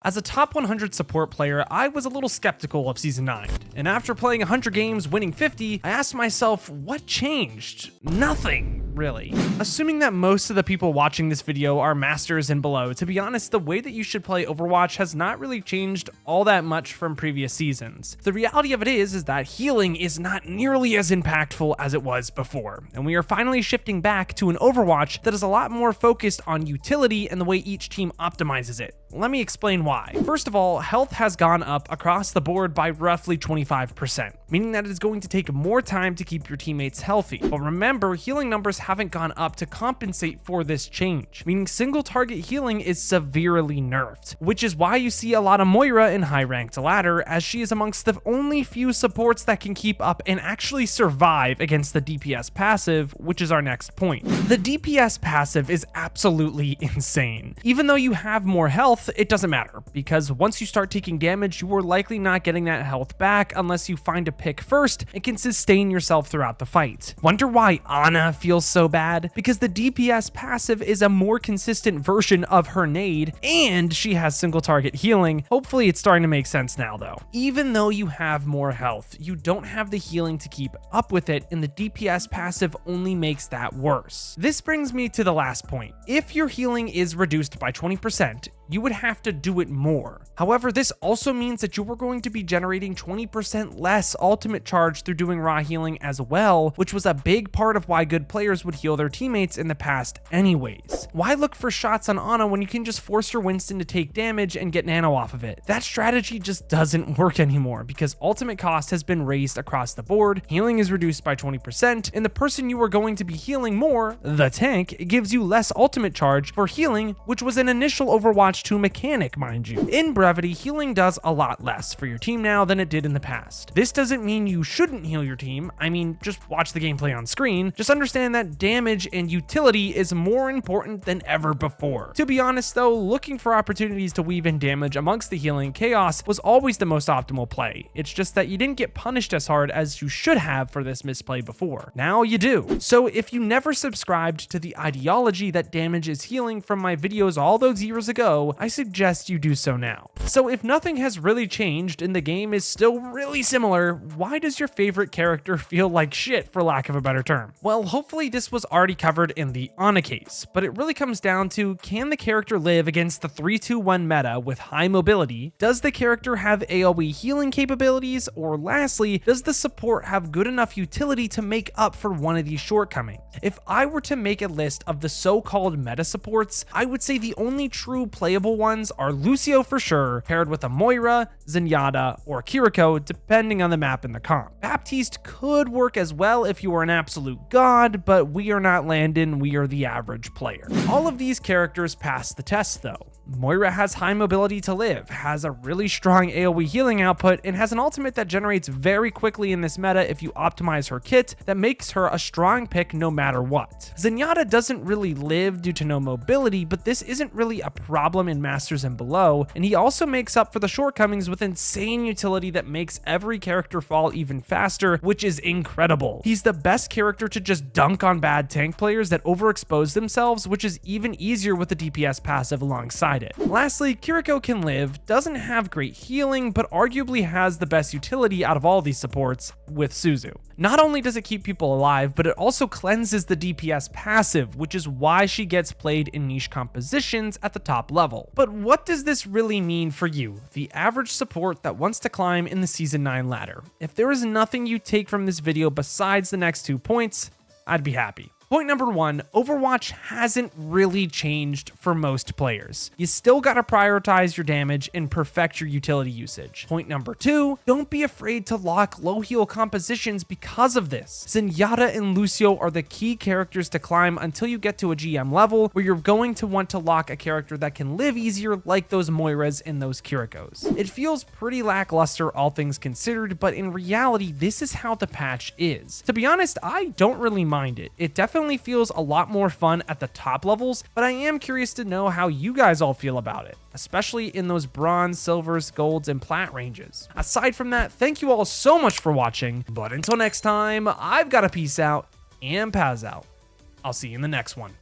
As a top 100 support player, I was a little skeptical of Season 9, and after playing 100 games, winning 50, I asked myself, what changed? Nothing, really. Assuming that most of the people watching this video are masters and below, to be honest, the way that you should play Overwatch has not really changed all that much from previous seasons. The reality of it is that healing is not nearly as impactful as it was before, and we are finally shifting back to an Overwatch that is a lot more focused on utility and the way each team optimizes it. Let me explain why. First of all, health has gone up across the board by roughly 25%, meaning that it is going to take more time to keep your teammates healthy. But remember, healing numbers haven't gone up to compensate for this change, meaning single target healing is severely nerfed, which is why you see a lot of Moira in high ranked ladder, as she is amongst the only few supports that can keep up and actually survive against the DPS passive, which is our next point. The DPS passive is absolutely insane. Even though you have more health, it doesn't matter, because once you start taking damage, you are likely not getting that health back unless you find a pick first and can sustain yourself throughout the fight. Wonder why Ana feels so bad? Because the DPS passive is a more consistent version of her nade, and she has single target healing. Hopefully it's starting to make sense now though. Even though you have more health, you don't have the healing to keep up with it, and the DPS passive only makes that worse. This brings me to the last point. If your healing is reduced by 20%, you would have to do it more. However, this also means that you are going to be generating 20% less ultimate charge through doing raw healing as well, which was a big part of why good players would heal their teammates in the past anyways. Why look for shots on Ana when you can just force your Winston to take damage and get nano off of it? That strategy just doesn't work anymore because ultimate cost has been raised across the board, healing is reduced by 20%, and the person you are going to be healing more, the tank, gives you less ultimate charge for healing, which was an initial Overwatch 2 mechanic, mind you. In brevity, healing does a lot less for your team now than it did in the past. This doesn't mean you shouldn't heal your team. I mean, just watch the gameplay on screen. Just understand that damage and utility is more important than ever before. To be honest though, looking for opportunities to weave in damage amongst the healing chaos was always the most optimal play. It's just that you didn't get punished as hard as you should have for this misplay before. Now you do. So if you never subscribed to the ideology that damage is healing from my videos all those years ago, I suggest you do so now. So if nothing has really changed and the game is still really similar, why does your favorite character feel like shit, for lack of a better term? Well, hopefully this was already covered in the Ana case, but it really comes down to, can the character live against the 3-2-1 meta with high mobility? Does the character have AoE healing capabilities? Or lastly, does the support have good enough utility to make up for one of these shortcomings? If I were to make a list of the so-called meta supports, I would say the only true playable ones are Lucio for sure, paired with a Moira, Zenyatta, or Kiriko, depending on the map and the comp. Baptiste could work as well if you are an absolute god, but we are not Landon, we are the average player. All of these characters pass the test though. Moira has high mobility to live, has a really strong AoE healing output, and has an ultimate that generates very quickly in this meta if you optimize her kit that makes her a strong pick no matter what. Zenyatta doesn't really live due to no mobility, but this isn't really a problem in Masters and below, and he also makes up for the shortcomings with insane utility that makes every character fall even faster, which is incredible. He's the best character to just dunk on bad tank players that overexpose themselves, which is even easier with the DPS passive alongside it. Lastly, Kiriko can live, doesn't have great healing, but arguably has the best utility out of all these supports with Suzu. Not only does it keep people alive, but it also cleanses the DPS passive, which is why she gets played in niche compositions at the top level. But what does this really mean for you, the average support that wants to climb in the Season 9 ladder? If there is nothing you take from this video besides the next 2 points, I'd be happy. Point number 1, Overwatch hasn't really changed for most players. You still gotta prioritize your damage and perfect your utility usage. Point number 2, don't be afraid to lock low heal compositions because of this. Zenyatta and Lucio are the key characters to climb until you get to a GM level where you're going to want to lock a character that can live easier like those Moiras and those Kirikos. It feels pretty lackluster all things considered, but in reality, this is how the patch is. To be honest, I don't really mind it. It definitely feels a lot more fun at the top levels, but I am curious to know how you guys all feel about it, especially in those bronze, silvers, golds, and plat ranges. Aside from that, thank you all so much for watching, but until next time, I've got to peace out and Paz out. I'll see you in the next one.